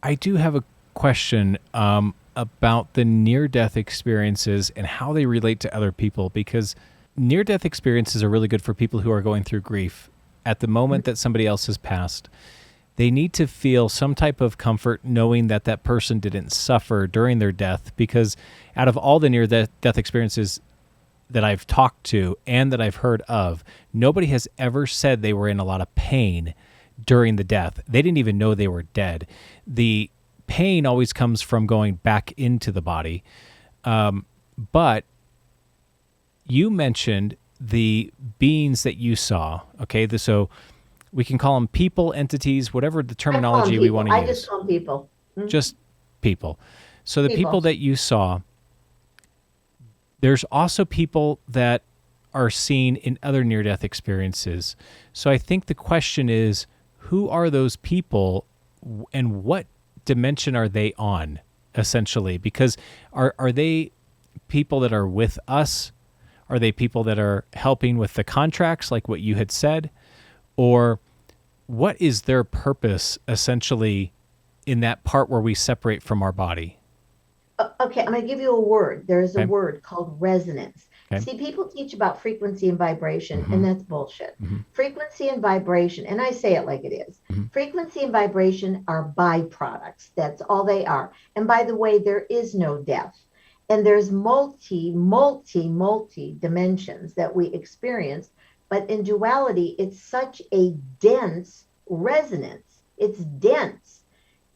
I do have a question about the near-death experiences and how they relate to other people, because near-death experiences are really good for people who are going through grief. At the moment that somebody else has passed, they need to feel some type of comfort knowing that that person didn't suffer during their death, because out of all the near-death experiences that I've talked to and that I've heard of, nobody has ever said they were in a lot of pain during the death. They didn't even know they were dead. The pain always comes from going back into the body. But you mentioned the beings that you saw. Okay, so we can call them people, entities, whatever the I call them terminology we want people. to I just use. call them people. Just people. So the people People. that you saw, there's also people that are seen in other near-death experiences. So I think the question is, who are those people and what dimension are they on, essentially? Because are they people that are with us? Are they people that are helping with the contracts, like what you had said? Or what is their purpose, essentially, in that part where we separate from our body? Okay, I'm going to give you a word. There's a Okay. word called resonance. Okay. See, people teach about frequency and vibration, Mm-hmm. and that's bullshit. Mm-hmm. Frequency and vibration, and I say it like it is. Mm-hmm. Frequency and vibration are byproducts. That's all they are. And by the way, there is no death. And there's multi dimensions that we experience. But in duality, it's such a dense resonance. It's dense.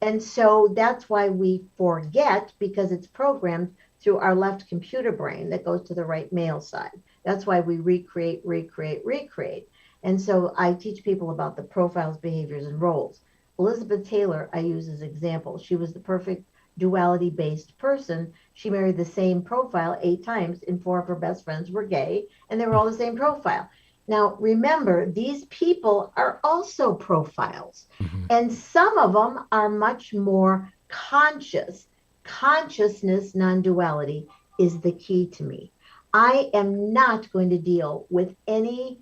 And so that's why we forget, because it's programmed through our left computer brain that goes to the right male side. That's why we recreate. And so I teach people about the profiles, behaviors, and roles. Elizabeth Taylor, I use as example. She was the perfect duality based person. She married the same profile 8 times, and 4 of her best friends were gay, and they were all the same profile. Now, remember, these people are also profiles, Mm-hmm. and some of them are much more conscious. Consciousness, non duality is the key to me. I am not going to deal with any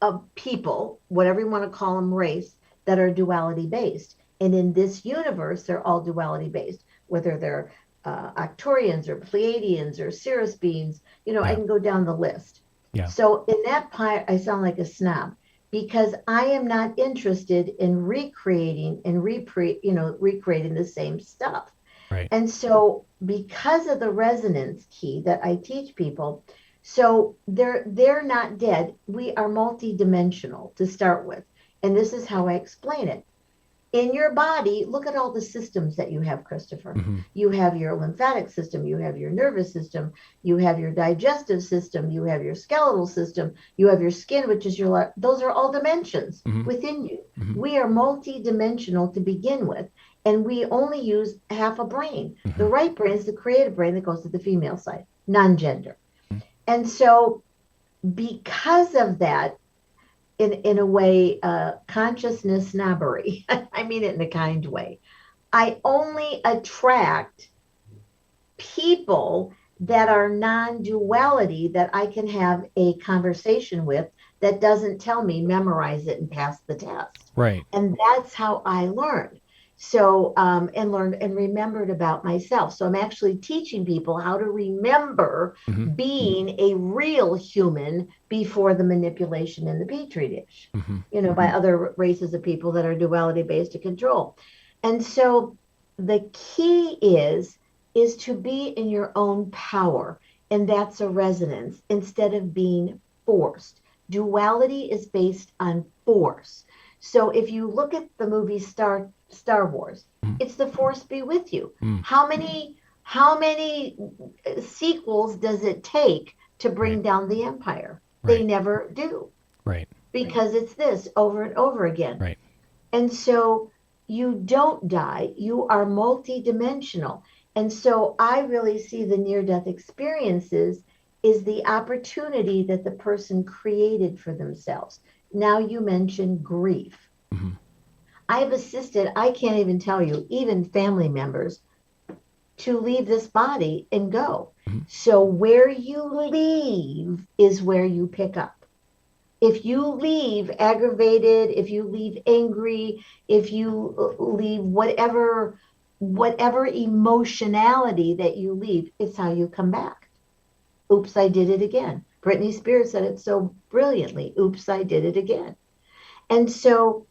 of people, whatever you want to call them, race, that are duality based. And in this universe, they're all duality based, whether they're Arcturians or Pleiadians or Cirrus beings. I Yeah. can go down the list. Yeah. So in that part, I sound like a snob because I am not interested in recreating and recreating the same stuff. Right. And so because of the resonance key that I teach people, so they're not dead. We are multidimensional to start with. And this is how I explain it. In your body, look at all the systems that you have, Christopher. Mm-hmm. You have your lymphatic system, you have your nervous system, you have your digestive system, you have your skeletal system, you have your skin, which is those are all dimensions Mm-hmm. within you. Mm-hmm. We are multidimensional to begin with, and we only use half a brain. The Mm-hmm. right brain is the creative brain that goes to the female side, non-gender. And so because of that, in a way, consciousness snobbery. I mean it in a kind way. I only attract people that are non-duality that I can have a conversation with that doesn't tell me memorize it and pass the test. Right. And that's how I learned. So, and learned and remembered about myself. So I'm actually teaching people how to remember Mm-hmm. being a real human before the manipulation in the petri dish, Mm-hmm. by other races of people that are duality based to control. And so the key is to be in your own power. And that's a resonance instead of being forced. Duality is based on force. So if you look at the movie Star Wars, it's the force be with you. Mm-hmm. How many sequels does it take to Right. bring down the empire? They Right. never do, Right. because it's this over and over again. Right. And so you don't die, you are multidimensional. And so I really see the near death experiences is the opportunity that the person created for themselves. Now you mentioned grief. Mm-hmm. I have assisted, I can't even tell you, even family members to leave this body and go. Mm-hmm. So where you leave is where you pick up. If you leave aggravated, if you leave angry, if you leave whatever emotionality that you leave, it's how you come back. Oops, I did it again. Britney Spears said it so brilliantly. Oops, I did it again. And so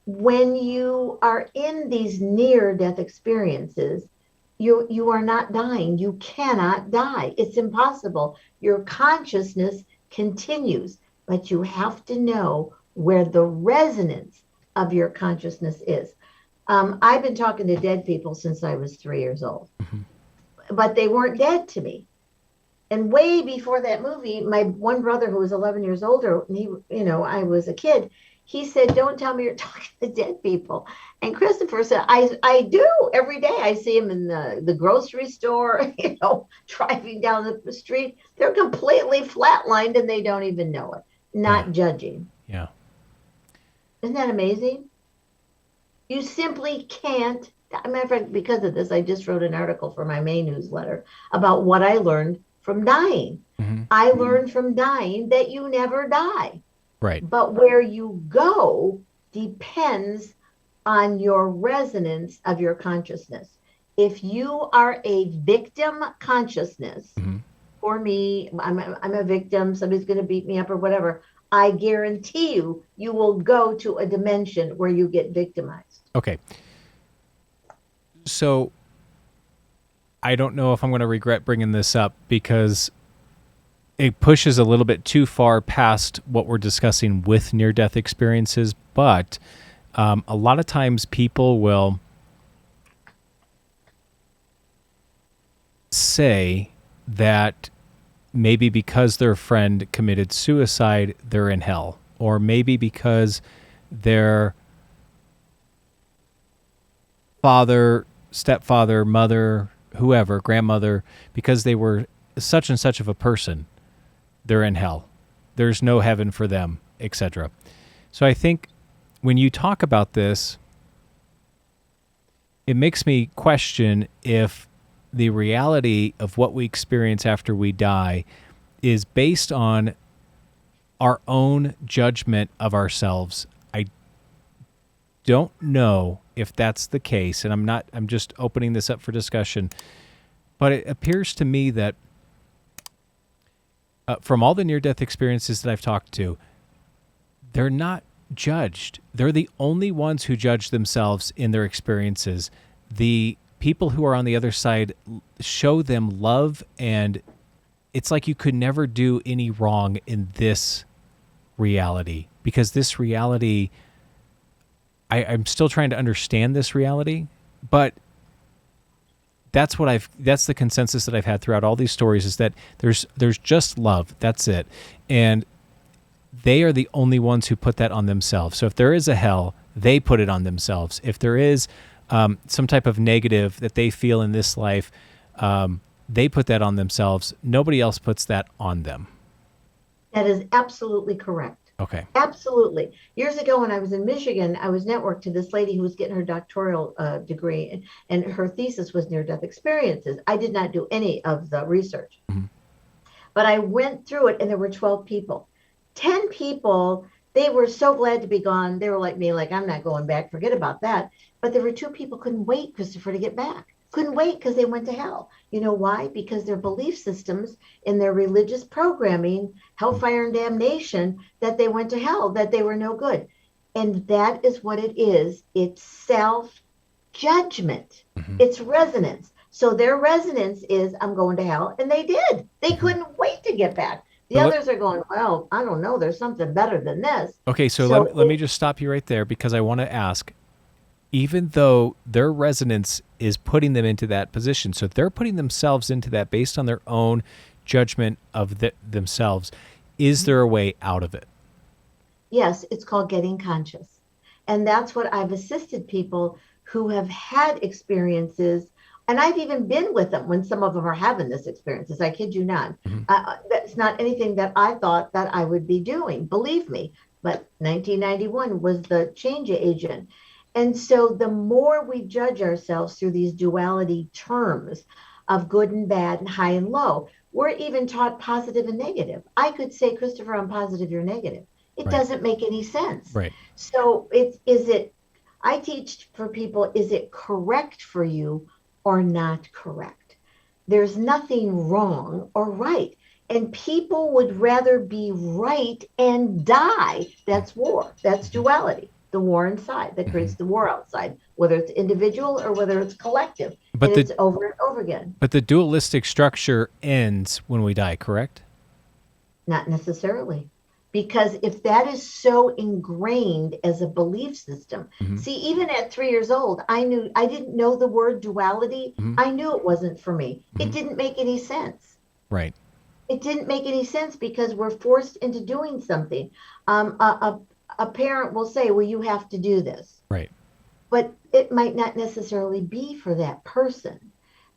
when you are in these near death experiences, you are not dying. You cannot die. It's impossible. Your consciousness continues, but you have to know where the resonance of your consciousness is. I've been talking to dead people since I was 3 years old, Mhm. but they weren't dead to me. And way before that movie, my one brother who was 11 years older, and I was a kid, he said, "Don't tell me you're talking to dead people." And Christopher said, I do every day. I see him in the grocery store, driving down the street. They're completely flatlined and they don't even know it, Yeah. not judging. Yeah. Isn't that amazing? You simply can't. As a matter of fact, because of this, I just wrote an article for my main newsletter about what I learned from dying. Hmm. I learned from dying that you never die. Right. But where you go depends on your resonance of your consciousness. If you are a victim consciousness, Hmm. for me, I'm a victim, somebody's going to beat me up or whatever, I guarantee you will go to a dimension where you get victimized. Okay. So I don't know if I'm going to regret bringing this up because it pushes a little bit too far past what we're discussing with near-death experiences. But a lot of times people will say that maybe because their friend committed suicide, they're in hell. Or maybe because their father, stepfather, mother, whoever, grandmother, because they were such and such of a person, they're in hell. There's no heaven for them, etc. So I think when you talk about this, it makes me question if the reality of what we experience after we die is based on our own judgment of ourselves. I don't know if that's the case, and I'm just opening this up for discussion, but it appears to me that from all the near-death experiences that I've talked to, they're not judged. They're the only ones who judge themselves in their experiences. The people who are on the other side show them love, and it's like you could never do any wrong in this reality, because this reality, I'm still trying to understand this reality, but that's the consensus that I've had throughout all these stories, is that there's just love. That's it. And they are the only ones who put that on themselves. So if there is a hell, they put it on themselves. If there is some type of negative that they feel in this life, they put that on themselves. Nobody else puts that on them. That is absolutely correct. Okay. Absolutely. Years ago, when I was in Michigan, I was networked to this lady who was getting her doctoral degree, and her thesis was near-death experiences. I did not do any of the research, Mm-hmm. but I went through it, and there were 12 people. 10 people, they were so glad to be gone. They were like me, like, I'm not going back. Forget about that. But there were 2 people couldn't wait, Christopher, to get back. Couldn't wait because they went to hell. You know why? Because their belief systems in their religious programming, hellfire and damnation, that they went to hell, that they were no good. And that is what it is. It's self-judgment. Mm-hmm. It's resonance. So their resonance is, I'm going to hell. And they did. They couldn't wait to get back. The others are going, well, I don't know. There's something better than this. Okay, so let me just stop you right there, because I want to ask, even though their resonance is putting them into that position, so they're putting themselves into that based on their own judgment of themselves, is there a way out of it? Yes, it's called getting conscious. And that's what I've assisted people who have had experiences. And I've even been with them when some of them are having this experiences. I kid you not. Mm-hmm. That's not anything that I thought that I would be doing, believe me. But 1991 was the change agent. And so the more we judge ourselves through these duality terms of good and bad and high and low, we're even taught positive and negative. I could say, Christopher, I'm positive, you're negative. It Right. doesn't make any sense. Right. So I teach for people, is it correct for you or not correct? There's nothing wrong or right. And people would rather be right and die. That's war. That's Mm-hmm. duality. The war inside that Mm-hmm. creates the war outside, whether it's individual or whether it's collective. But And the it's over and over again. but the dualistic structure ends when we die, correct? Not necessarily. Because if that is so ingrained as a belief system, Mm-hmm. see, even at 3 years old, I didn't know the word duality. Mm-hmm. I knew it wasn't for me. Mm-hmm. It didn't make any sense. Right. It didn't make any sense because we're forced into doing something. A parent will say, well, you have to do this, Right. but it might not necessarily be for that person.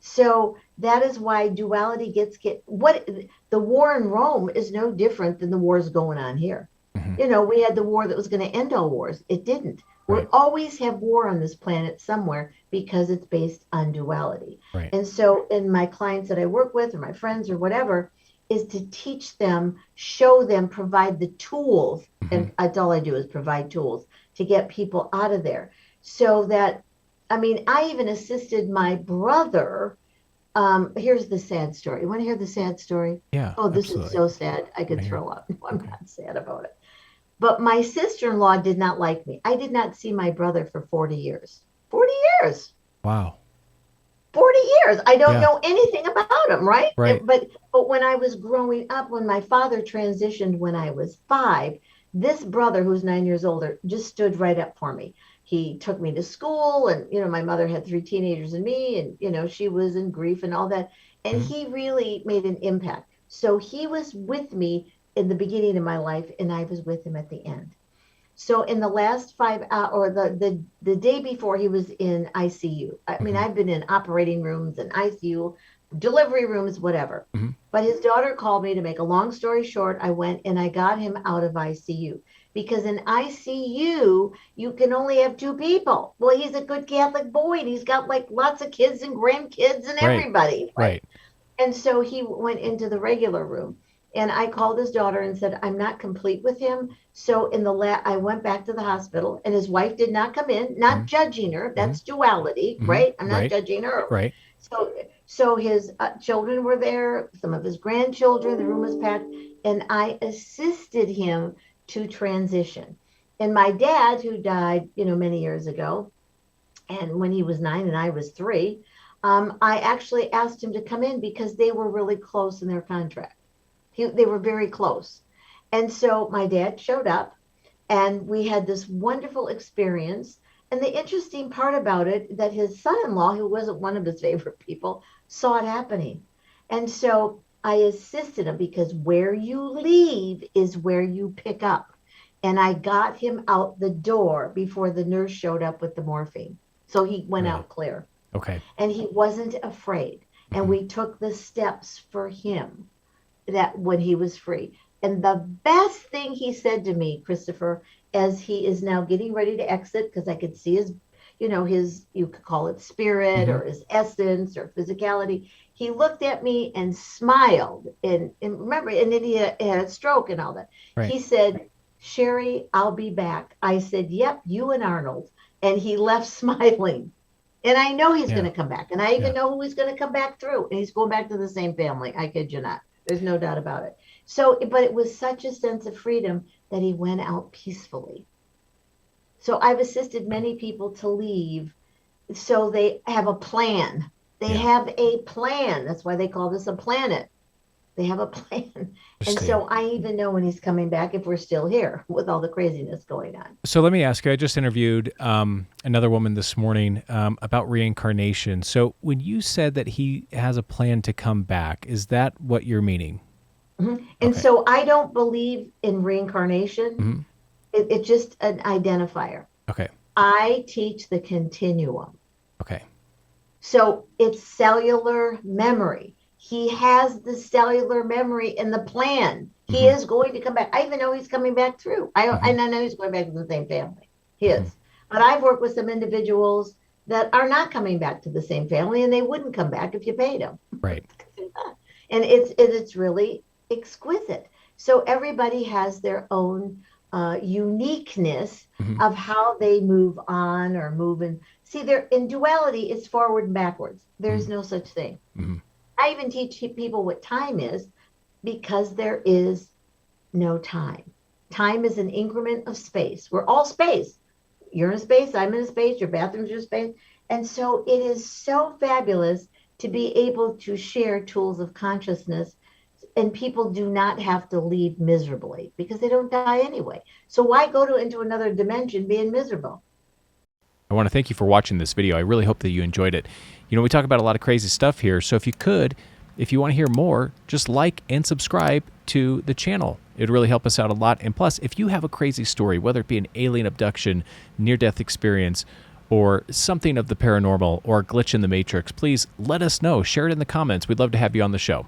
So that is why duality get what the war in Rome is no different than the wars going on here. Mm-hmm. We had the war that was going to end all wars. It didn't. Right. We'll always have war on this planet somewhere because it's based on duality. Right. And so in my clients that I work with or my friends or whatever is to teach them, show them, provide the tools. Mm-hmm. And that's all I do is provide tools to get people out of there. So that, I mean, I even assisted my brother. Here's the sad story. You want to hear the sad story? Yeah. Oh, this absolutely. is so sad. I could I hear throw up. No, I'm not sad about it. But my sister-in-law did not like me. I did not see my brother for 40 years. 40 years. Wow. 40 years. I don't Yeah. know anything about him, right? Right. But when I was growing up, when my father transitioned when I was 5, this brother who's 9 years older just stood right up for me. He took me to school, and my mother had 3 teenagers and me, and she was in grief and all that. And Mm-hmm. he really made an impact. So he was with me in the beginning of my life, and I was with him at the end. So in the last 5 hours, or the day before, he was in ICU. I mean, Mm-hmm. I've been in operating rooms and ICU, delivery rooms, whatever. Mm-hmm. But his daughter called me. To make a long story short, I went and I got him out of ICU. Because in ICU, you can only have 2 people. Well, he's a good Catholic boy, and he's got like lots of kids and grandkids and Right. everybody. Right. And so he went into the regular room. And I called his daughter and said, I'm not complete with him. So I went back to the hospital, and his wife did not come in, not Mm-hmm. judging her. Mm-hmm. That's duality, Mm-hmm. right? I'm not Right. judging her. Right. So his children were there, some of his grandchildren, the room was packed, and I assisted him to transition. And my dad, who died, many years ago, and when he was 9 and I was 3, I actually asked him to come in because they were really close in their contract. They were very close. And so my dad showed up, and we had this wonderful experience. And the interesting part about it, that his son-in-law, who wasn't one of his favorite people, saw it happening. And so I assisted him, because where you leave is where you pick up. And I got him out the door before the nurse showed up with the morphine. So he went Really? out clear. Okay. And he wasn't afraid. And Mhm. we took the steps for him that when he was free. And the best thing he said to me, Christopher, as he is now getting ready to exit, because I could see his, you could call it spirit Mhm. or his essence or physicality. He looked at me and smiled. And remember, and then he had a stroke and all that. Right. He said, Sherry, I'll be back. I said, yep, you and Arnold. And he left smiling. And I know he's Yeah. going to come back. And I even Yeah. know who he's going to come back through. And he's going back to the same family. I kid you not. There's no doubt about it. So, but it was such a sense of freedom that he went out peacefully. So I've assisted many people to leave so they have a plan. They Yeah. have a plan. That's why they call this a planet. They have a plan. And Interesting. so I even know when he's coming back, if we're still here with all the craziness going on. So let me ask you, I just interviewed another woman this morning about reincarnation. So when you said that he has a plan to come back, is that what you're meaning? Mm-hmm. And Okay. so I don't believe in reincarnation. Mm-hmm. It's just an identifier. Okay. I teach the continuum. Okay. So it's cellular memory. He has the cellular memory in the plan. He Mhm. is going to come back. I even know he's coming back through. I know he's going back to the same family. He is. But I've worked with some individuals that are not coming back to the same family, and they wouldn't come back if you paid them. Right. And it's really exquisite. So everybody has their own uniqueness Hmm. of how they move on or move in. See, there in duality, it's forward and backwards. There's no such thing. Hmm. I even teach people what time is because there is no time. Time is an increment of space. We're all space. You're in a space, I'm in a space, your bathroom's your space. And so it is so fabulous to be able to share tools of consciousness, and people do not have to leave miserably because they don't die anyway. So why go into another dimension being miserable? I want to thank you for watching this video. I really hope that you enjoyed it. You know, we talk about a lot of crazy stuff here, so if you could, if you want to hear more, just like and subscribe to the channel. It would really help us out a lot. And plus, if you have a crazy story, whether it be an alien abduction, near-death experience, or something of the paranormal, or a glitch in the matrix, please let us know. Share it in the comments. We'd love to have you on the show.